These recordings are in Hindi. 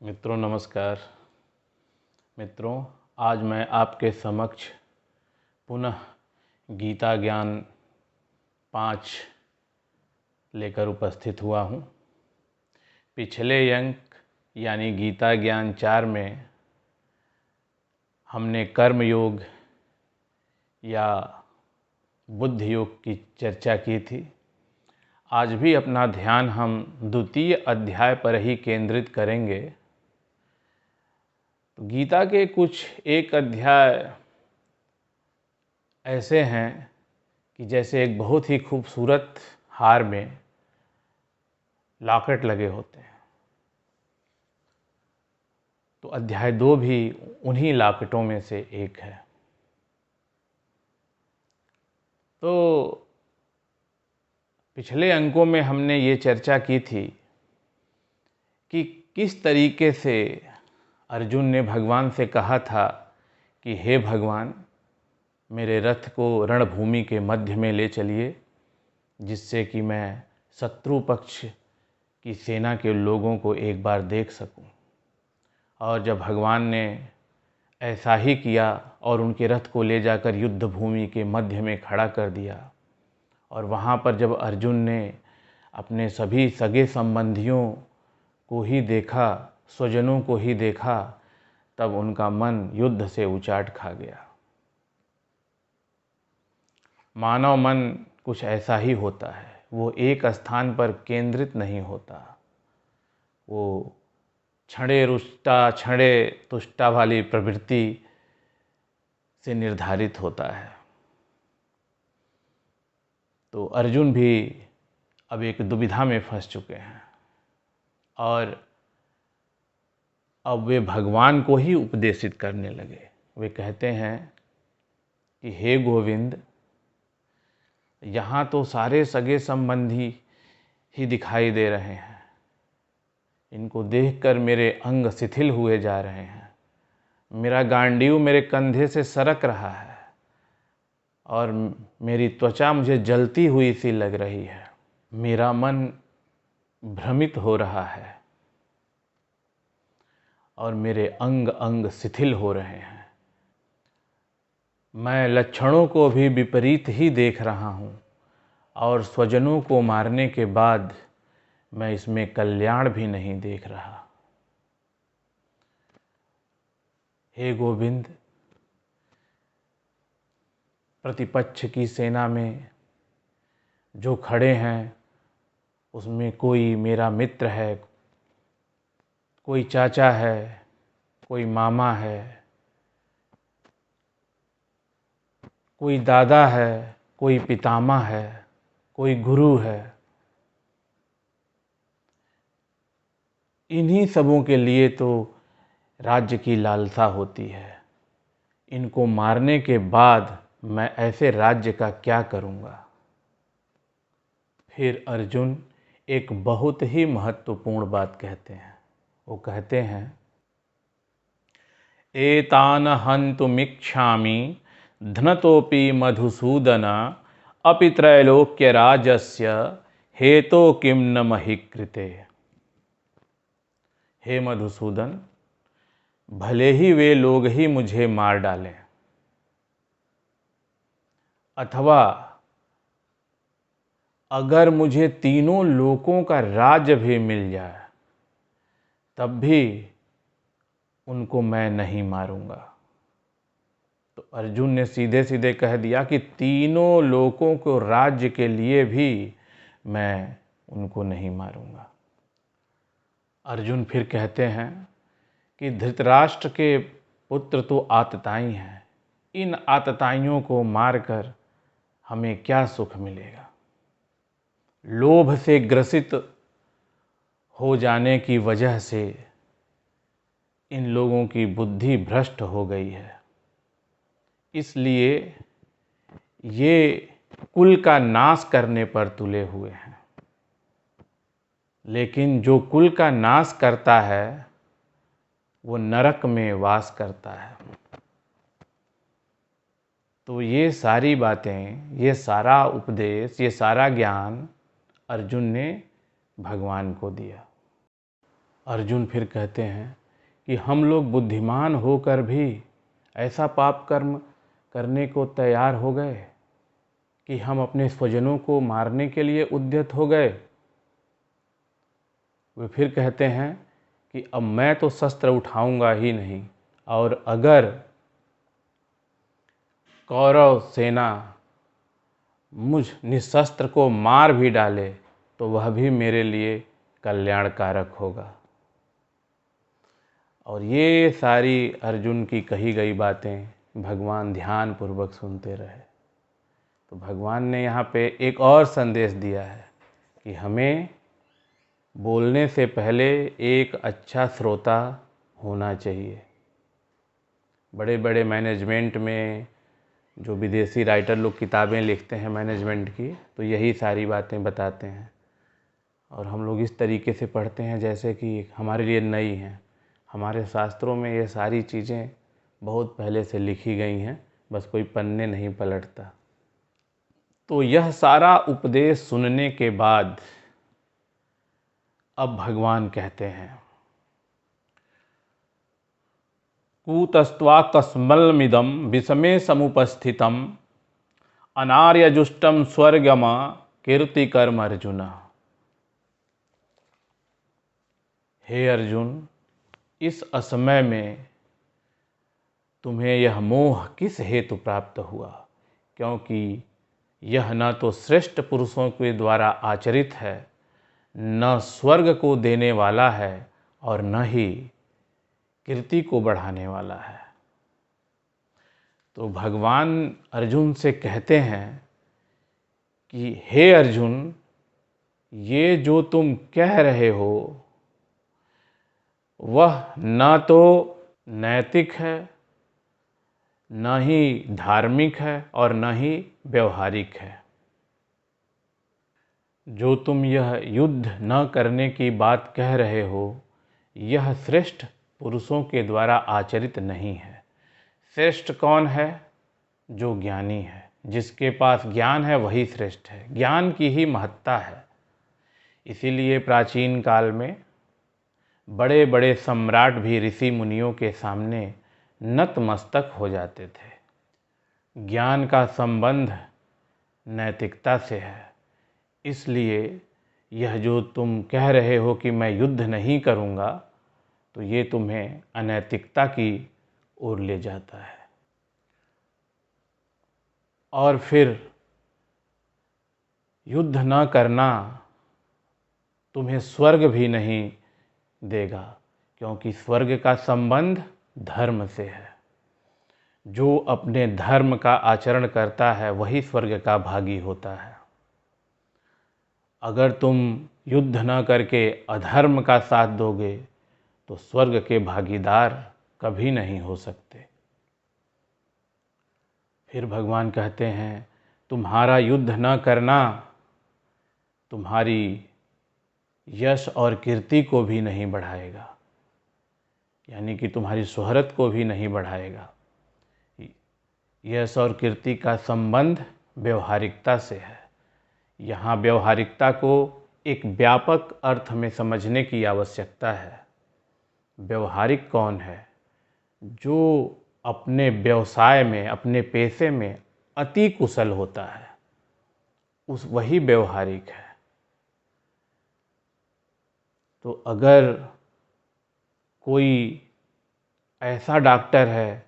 मित्रों नमस्कार। मित्रों, आज मैं आपके समक्ष पुनः गीता ज्ञान 5 लेकर उपस्थित हुआ हूँ। पिछले अंक यानी गीता ज्ञान 4 में हमने कर्म योग या बुद्ध योग की चर्चा की थी। आज भी अपना ध्यान हम द्वितीय अध्याय पर ही केंद्रित करेंगे। तो गीता के कुछ एक अध्याय ऐसे हैं कि जैसे एक बहुत ही खूबसूरत हार में लॉकेट लगे होते हैं। तो अध्याय 2 भी उन्हीं लॉकेटों में से एक है। तो पिछले अंकों में हमने ये चर्चा की थी कि किस तरीके से अर्जुन ने भगवान से कहा था कि हे भगवान, मेरे रथ को रणभूमि के मध्य में ले चलिए, जिससे कि मैं शत्रु पक्ष की सेना के लोगों को एक बार देख सकूं। और जब भगवान ने ऐसा ही किया और उनके रथ को ले जाकर युद्ध भूमि के मध्य में खड़ा कर दिया, और वहाँ पर जब अर्जुन ने अपने सभी सगे संबंधियों को ही देखा, स्वजनों को ही देखा, तब उनका मन युद्ध से उचाट खा गया। मानव मन कुछ ऐसा ही होता है, वो एक स्थान पर केंद्रित नहीं होता। वो छड़े रुष्टा छड़े तुष्टा वाली प्रवृत्ति से निर्धारित होता है। तो अर्जुन भी अब एक दुविधा में फंस चुके हैं और अब वे भगवान को ही उपदेशित करने लगे। वे कहते हैं कि हे गोविंद, यहाँ तो सारे सगे संबंधी ही दिखाई दे रहे हैं। इनको देखकर मेरे अंग शिथिल हुए जा रहे हैं। मेरा गांडीव मेरे कंधे से सरक रहा है और मेरी त्वचा मुझे जलती हुई सी लग रही है। मेरा मन भ्रमित हो रहा है और मेरे अंग अंग शिथिल हो रहे हैं। मैं लक्षणों को भी विपरीत ही देख रहा हूँ और स्वजनों को मारने के बाद मैं इसमें कल्याण भी नहीं देख रहा। हे गोविंद, प्रतिपक्ष की सेना में जो खड़े हैं उसमें कोई मेरा मित्र है, कोई चाचा है, कोई मामा है, कोई दादा है, कोई पितामह है, कोई गुरु है। इन्हीं सबों के लिए तो राज्य की लालसा होती है। इनको मारने के बाद मैं ऐसे राज्य का क्या करूँगा। फिर अर्जुन एक बहुत ही महत्वपूर्ण बात कहते हैं। वो कहते हैं, एतान हन्तुमिच्छामि धनतोपि मधुसूदन अपि त्रैलोक्य राजस्य हेतो किम न महि कृते। हे मधुसूदन, भले ही वे लोग ही मुझे मार डालें, अथवा अगर मुझे तीनों लोकों का राज्य भी मिल जाए, तब भी उनको मैं नहीं मारूंगा। तो अर्जुन ने सीधे सीधे कह दिया कि तीनों लोकों को राज्य के लिए भी मैं उनको नहीं मारूंगा। अर्जुन फिर कहते हैं कि धृतराष्ट्र के पुत्र तो आतताई हैं। इन आतताइयों को मारकर हमें क्या सुख मिलेगा। लोभ से ग्रसित हो जाने की वजह से इन लोगों की बुद्धि भ्रष्ट हो गई है। इसलिए ये कुल का नाश करने पर तुले हुए हैं। लेकिन जो कुल का नाश करता है वो नरक में वास करता है। तो ये सारी बातें, ये सारा उपदेश, ये सारा ज्ञान अर्जुन ने भगवान को दिया। अर्जुन फिर कहते हैं कि हम लोग बुद्धिमान होकर भी ऐसा पाप कर्म करने को तैयार हो गए कि हम अपने स्वजनों को मारने के लिए उद्यत हो गए। वे फिर कहते हैं कि अब मैं तो शस्त्र उठाऊंगा ही नहीं, और अगर कौरव सेना मुझ निशस्त्र को मार भी डाले तो वह भी मेरे लिए कल्याणकारक होगा। और ये सारी अर्जुन की कही गई बातें भगवान ध्यानपूर्वक सुनते रहे। तो भगवान ने यहाँ पे एक और संदेश दिया है कि हमें बोलने से पहले एक अच्छा श्रोता होना चाहिए। बड़े बड़े मैनेजमेंट में जो विदेशी राइटर लोग किताबें लिखते हैं मैनेजमेंट की, तो यही सारी बातें बताते हैं, और हम लोग इस तरीके से पढ़ते हैं जैसे कि हमारे लिए नई हैं। हमारे शास्त्रों में ये सारी चीज़ें बहुत पहले से लिखी गई हैं, बस कोई पन्ने नहीं पलटता। तो यह सारा उपदेश सुनने के बाद अब भगवान कहते हैं, कूतस्त्वाकस्मलमिदं विषमे समुपस्थितम अनार्यजुष्टम स्वर्गमा कीर्तिकर्म अर्जुन। हे अर्जुन, इस असमय में तुम्हें यह मोह किस हेतु प्राप्त हुआ? क्योंकि यह न तो श्रेष्ठ पुरुषों के द्वारा आचरित है, न स्वर्ग को देने वाला है, और न ही कीर्ति को बढ़ाने वाला है। तो भगवान अर्जुन से कहते हैं कि हे अर्जुन, ये जो तुम कह रहे हो वह न तो नैतिक है, न ही धार्मिक है, और न ही व्यवहारिक है। जो तुम यह युद्ध न करने की बात कह रहे हो, यह श्रेष्ठ पुरुषों के द्वारा आचरित नहीं है। श्रेष्ठ कौन है? जो ज्ञानी है। जिसके पास ज्ञान है वही श्रेष्ठ है। ज्ञान की ही महत्ता है। इसीलिए प्राचीन काल में बड़े बड़े सम्राट भी ऋषि मुनियों के सामने नतमस्तक हो जाते थे। ज्ञान का संबंध नैतिकता से है। इसलिए यह जो तुम कह रहे हो कि मैं युद्ध नहीं करूँगा, तो ये तुम्हें अनैतिकता की ओर ले जाता है। और फिर युद्ध न करना तुम्हें स्वर्ग भी नहीं देगा, क्योंकि स्वर्ग का संबंध धर्म से है। जो अपने धर्म का आचरण करता है वही स्वर्ग का भागी होता है। अगर तुम युद्ध न करके अधर्म का साथ दोगे तो स्वर्ग के भागीदार कभी नहीं हो सकते। फिर भगवान कहते हैं, तुम्हारा युद्ध न करना तुम्हारी यश और कीर्ति को भी नहीं बढ़ाएगा, यानी कि तुम्हारी शोहरत को भी नहीं बढ़ाएगा। यश और कीर्ति का संबंध व्यवहारिकता से है। यहाँ व्यवहारिकता को एक व्यापक अर्थ में समझने की आवश्यकता है। व्यवहारिक कौन है? जो अपने व्यवसाय में, अपने पेशे में अति कुशल होता है, वही व्यवहारिक है। तो अगर कोई ऐसा डॉक्टर है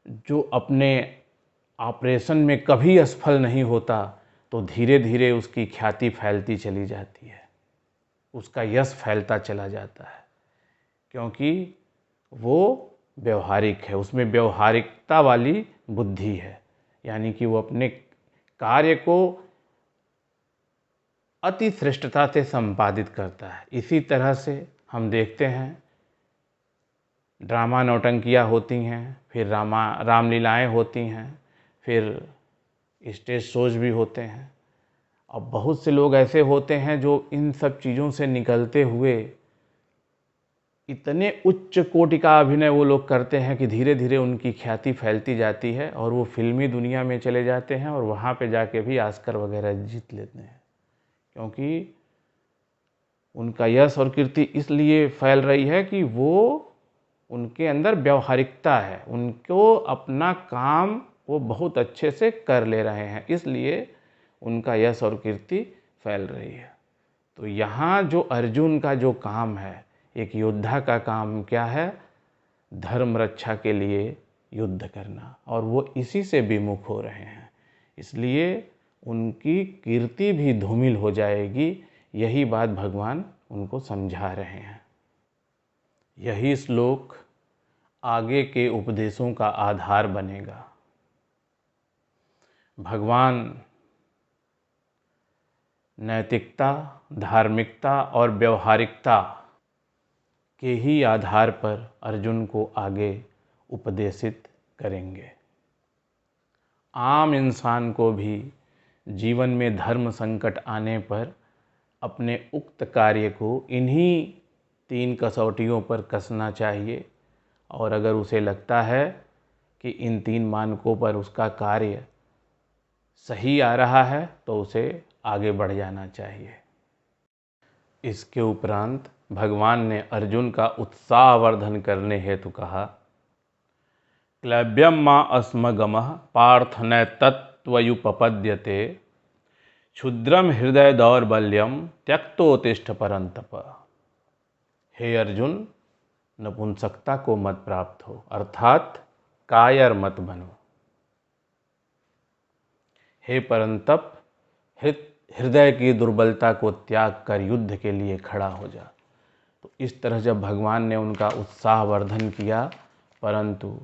जो अपने ऑपरेशन में कभी असफल नहीं होता, तो धीरे धीरे उसकी ख्याति फैलती चली जाती है, उसका यश फैलता चला जाता है, क्योंकि वो व्यवहारिक है, उसमें व्यवहारिकता वाली बुद्धि है। यानी कि वो अपने कार्य को अति श्रेष्ठता से संपादित करता है। इसी तरह से हम देखते हैं ड्रामा नौटंकियाँ होती हैं, फिर रामलीलाएँ होती हैं, फिर स्टेज शोज भी होते हैं। अब बहुत से लोग ऐसे होते हैं जो इन सब चीज़ों से निकलते हुए इतने उच्च कोटि का अभिनय वो लोग करते हैं कि धीरे धीरे उनकी ख्याति फैलती जाती है और वो फिल्मी दुनिया में चले जाते हैं और वहाँ पे जाके भी ऑस्कर वगैरह जीत लेते हैं। क्योंकि उनका यश और कीर्ति इसलिए फैल रही है कि वो उनके अंदर व्यावहारिकता है, उनको अपना काम वो बहुत अच्छे से कर ले रहे हैं, इसलिए उनका यश और कीर्ति फैल रही है। तो यहाँ जो अर्जुन का जो काम है, एक योद्धा का काम क्या है? धर्म रक्षा के लिए युद्ध करना, और वो इसी से विमुख हो रहे हैं, इसलिए उनकी कीर्ति भी धूमिल हो जाएगी। यही बात भगवान उनको समझा रहे हैं। यही श्लोक आगे के उपदेशों का आधार बनेगा। भगवान नैतिकता, धार्मिकता और व्यवहारिकता के ही आधार पर अर्जुन को आगे उपदेशित करेंगे। आम इंसान को भी जीवन में धर्म संकट आने पर अपने उक्त कार्य को इन्हीं 3 कसौटियों पर कसना चाहिए, और अगर उसे लगता है कि इन 3 मानकों पर उसका कार्य सही आ रहा है तो उसे आगे बढ़ जाना चाहिए। इसके उपरांत भगवान ने अर्जुन का उत्साहवर्धन करने हेतु कहा, क्लैब्यम माँ अस्मगमः पार्थ नैतत्त्वयुपपद्यते क्षुद्रम हृदय दौर्बल्यम त्यक्तोत्तिष्ठ परंतप। हे अर्जुन, नपुंसकता को मत प्राप्त हो, अर्थात कायर मत बनो। हे परंतप, हृदय की दुर्बलता को त्याग कर युद्ध के लिए खड़ा हो जा। तो इस तरह जब भगवान ने उनका उत्साहवर्धन किया, परंतु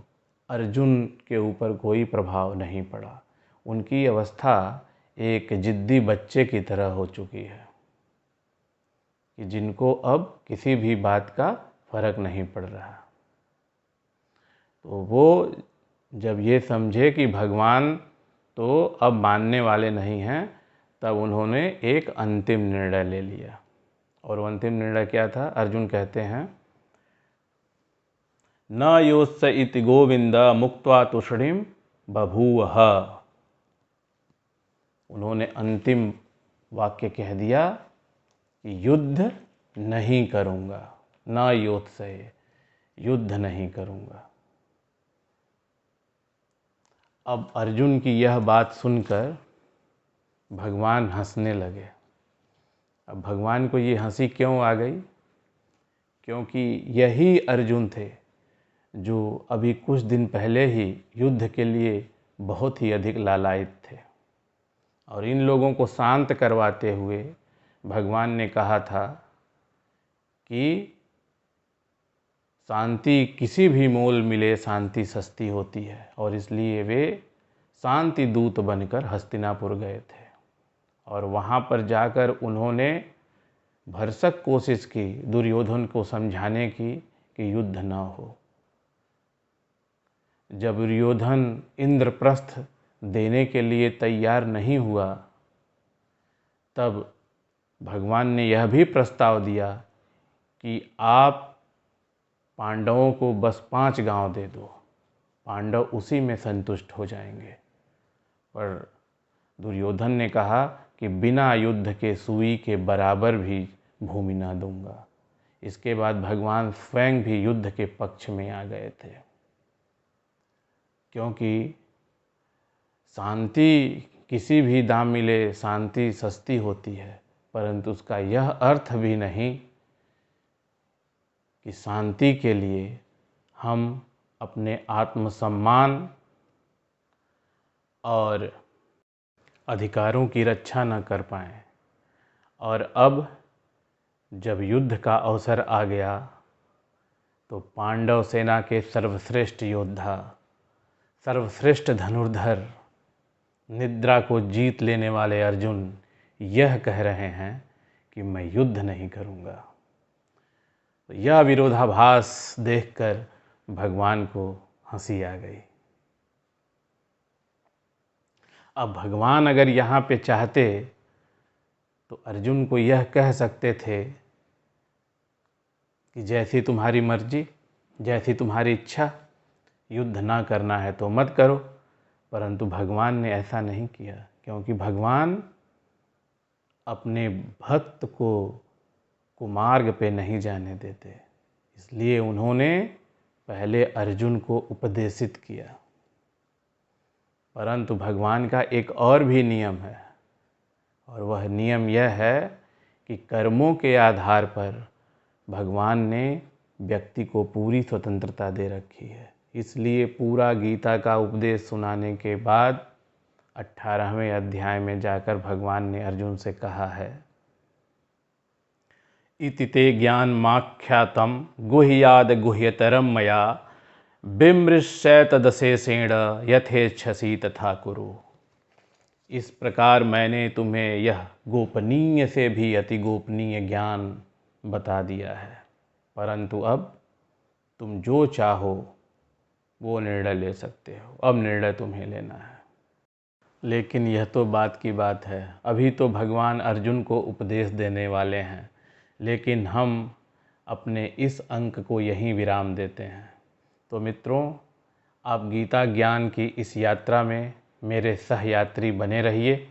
अर्जुन के ऊपर कोई प्रभाव नहीं पड़ा। उनकी अवस्था एक जिद्दी बच्चे की तरह हो चुकी है कि जिनको अब किसी भी बात का फर्क नहीं पड़ रहा। तो वो जब ये समझे कि भगवान तो अब मानने वाले नहीं हैं, तब उन्होंने एक अंतिम निर्णय ले लिया। और वो अंतिम निर्णय क्या था? अर्जुन कहते हैं, न योत्स इति गोविंद मुक्त्वा तुषणीम बभूवः। उन्होंने अंतिम वाक्य कह दिया कि युद्ध नहीं करूँगा, न योत्स, युद्ध नहीं करूँगा। अब अर्जुन की यह बात सुनकर भगवान हंसने लगे। अब भगवान को ये हंसी क्यों आ गई? क्योंकि यही अर्जुन थे जो अभी कुछ दिन पहले ही युद्ध के लिए बहुत ही अधिक लालायित थे, और इन लोगों को शांत करवाते हुए भगवान ने कहा था कि शांति किसी भी मोल मिले शांति सस्ती होती है, और इसलिए वे शांति दूत बनकर हस्तिनापुर गए थे। और वहाँ पर जाकर उन्होंने भरसक कोशिश की दुर्योधन को समझाने की कि युद्ध न हो। जब दुर्योधन इंद्रप्रस्थ देने के लिए तैयार नहीं हुआ, तब भगवान ने यह भी प्रस्ताव दिया कि आप पांडवों को बस 5 गांव दे दो, पांडव उसी में संतुष्ट हो जाएंगे। पर दुर्योधन ने कहा कि बिना युद्ध के सुई के बराबर भी भूमि ना दूंगा। इसके बाद भगवान स्वयं भी युद्ध के पक्ष में आ गए थे, क्योंकि शांति किसी भी दाम मिले शांति सस्ती होती है, परंतु उसका यह अर्थ भी नहीं कि शांति के लिए हम अपने आत्मसम्मान और अधिकारों की रक्षा न कर पाएं। और अब जब युद्ध का अवसर आ गया तो पांडव सेना के सर्वश्रेष्ठ योद्धा, सर्वश्रेष्ठ धनुर्धर, निद्रा को जीत लेने वाले अर्जुन यह कह रहे हैं कि मैं युद्ध नहीं करूँगा। तो यह विरोधाभास देखकर भगवान को हंसी आ गई। अब भगवान अगर यहाँ पे चाहते तो अर्जुन को यह कह सकते थे कि जैसी तुम्हारी मर्जी, जैसी तुम्हारी इच्छा, युद्ध ना करना है तो मत करो। परंतु भगवान ने ऐसा नहीं किया, क्योंकि भगवान अपने भक्त को कुमार्ग पे नहीं जाने देते। इसलिए उन्होंने पहले अर्जुन को उपदेशित किया। परंतु भगवान का एक और भी नियम है, और वह नियम यह है कि कर्मों के आधार पर भगवान ने व्यक्ति को पूरी स्वतंत्रता दे रखी है। इसलिए पूरा गीता का उपदेश सुनाने के बाद 18वें अध्याय में जाकर भगवान ने अर्जुन से कहा है, इति ते ज्ञानमाख्यातं गुह्याद् गुह्यतरं मया विमृश्य तदशेषेण यथेच्छसि तथा कुरु। इस प्रकार मैंने तुम्हें यह गोपनीय से भी अति गोपनीय ज्ञान बता दिया है, परंतु अब तुम जो चाहो वो निर्णय ले सकते हो। अब निर्णय तुम्हें लेना है। लेकिन यह तो बात की बात है, अभी तो भगवान अर्जुन को उपदेश देने वाले हैं, लेकिन हम अपने इस अंक को यहीं विराम देते हैं। तो मित्रों, आप गीता ज्ञान की इस यात्रा में मेरे सहयात्री बने रहिए।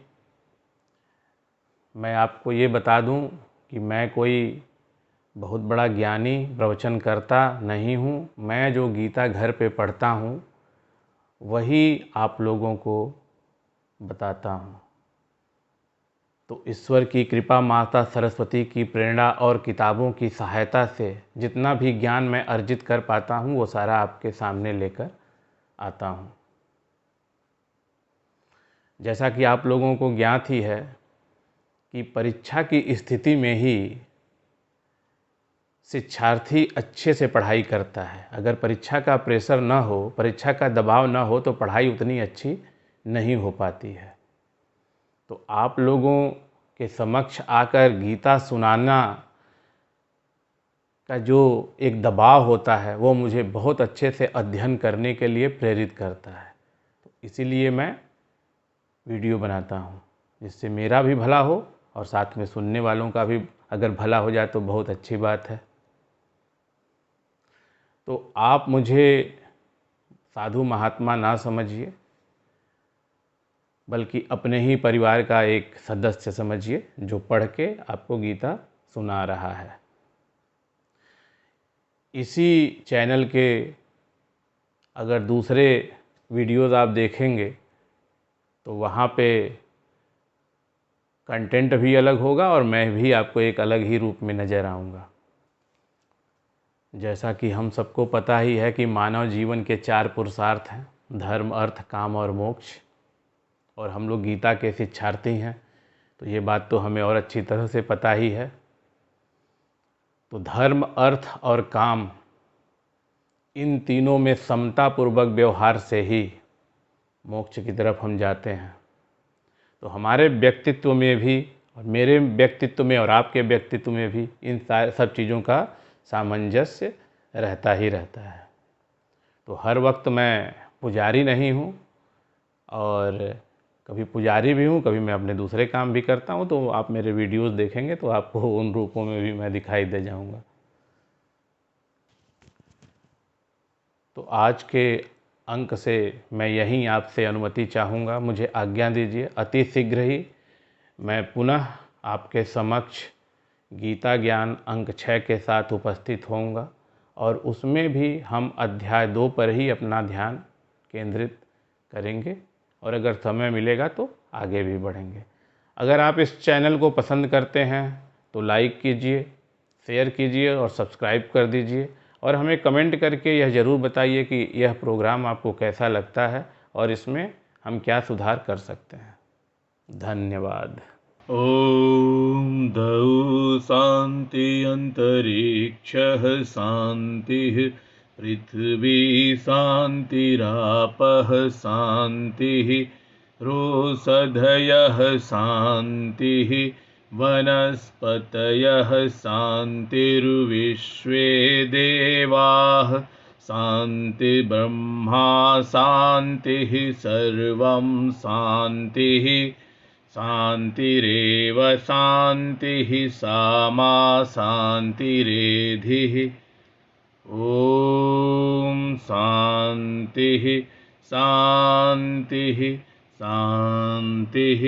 मैं आपको ये बता दूं कि मैं कोई बहुत बड़ा ज्ञानी प्रवचन करता नहीं हूँ। मैं जो गीता घर पे पढ़ता हूँ वही आप लोगों को बताता हूँ। तो ईश्वर की कृपा, माता सरस्वती की प्रेरणा और किताबों की सहायता से जितना भी ज्ञान मैं अर्जित कर पाता हूँ वो सारा आपके सामने लेकर आता हूँ। जैसा कि आप लोगों को ज्ञात ही है कि परीक्षा की स्थिति में ही शिक्षार्थी अच्छे से पढ़ाई करता है। अगर परीक्षा का प्रेशर न हो, परीक्षा का दबाव न हो तो पढ़ाई उतनी अच्छी नहीं हो पाती है। तो आप लोगों के समक्ष आकर गीता सुनाना का जो एक दबाव होता है वो मुझे बहुत अच्छे से अध्ययन करने के लिए प्रेरित करता है। तो इसीलिए मैं वीडियो बनाता हूँ, जिससे मेरा भी भला हो और साथ में सुनने वालों का भी अगर भला हो जाए तो बहुत अच्छी बात है। तो आप मुझे साधु महात्मा ना समझिए, बल्कि अपने ही परिवार का एक सदस्य समझिए जो पढ़ के आपको गीता सुना रहा है। इसी चैनल के अगर दूसरे वीडियोज़ आप देखेंगे तो वहाँ पे कंटेंट भी अलग होगा और मैं भी आपको एक अलग ही रूप में नज़र आऊँगा। जैसा कि हम सबको पता ही है कि मानव जीवन के 4 पुरुषार्थ हैं, धर्म, अर्थ, काम और मोक्ष। और हम लोग गीता के शिक्षार्थी हैं, तो ये बात तो हमें और अच्छी तरह से पता ही है। तो धर्म, अर्थ और काम, इन तीनों में समतापूर्वक व्यवहार से ही मोक्ष की तरफ हम जाते हैं। तो हमारे व्यक्तित्व में भी, और मेरे व्यक्तित्व में और आपके व्यक्तित्व में भी इन सब चीज़ों का सामंजस्य रहता ही रहता है। तो हर वक्त मैं पुजारी नहीं हूँ, और कभी पुजारी भी हूँ, कभी मैं अपने दूसरे काम भी करता हूँ। तो आप मेरे वीडियोस देखेंगे तो आपको उन रूपों में भी मैं दिखाई दे जाऊँगा। तो आज के अंक से मैं यहीं आपसे अनुमति चाहूँगा, मुझे आज्ञा दीजिए। अति शीघ्र ही मैं पुनः आपके समक्ष गीता ज्ञान अंक 6 के साथ उपस्थित होऊंगा, और उसमें भी हम अध्याय 2 पर ही अपना ध्यान केंद्रित करेंगे, और अगर समय मिलेगा तो आगे भी बढ़ेंगे। अगर आप इस चैनल को पसंद करते हैं तो लाइक कीजिए, शेयर कीजिए और सब्सक्राइब कर दीजिए, और हमें कमेंट करके यह ज़रूर बताइए कि यह प्रोग्राम आपको कैसा लगता है और इसमें हम क्या सुधार कर सकते हैं। धन्यवाद। ॐ द्यौः शान्ति अन्तरिक्षः शान्तिः पृथिवी शान्तिरापः शान्तिः रोषधयः शान्तिः वनस्पतयः शान्तिर्विश्वे देवाः शान्ति ब्रह्मा शान्तिः सर्वं शान्तिः शान्तिरेव शान्तिः सामा शान्तिरेधिः। ॐ शान्तिः शान्तिः शान्तिः।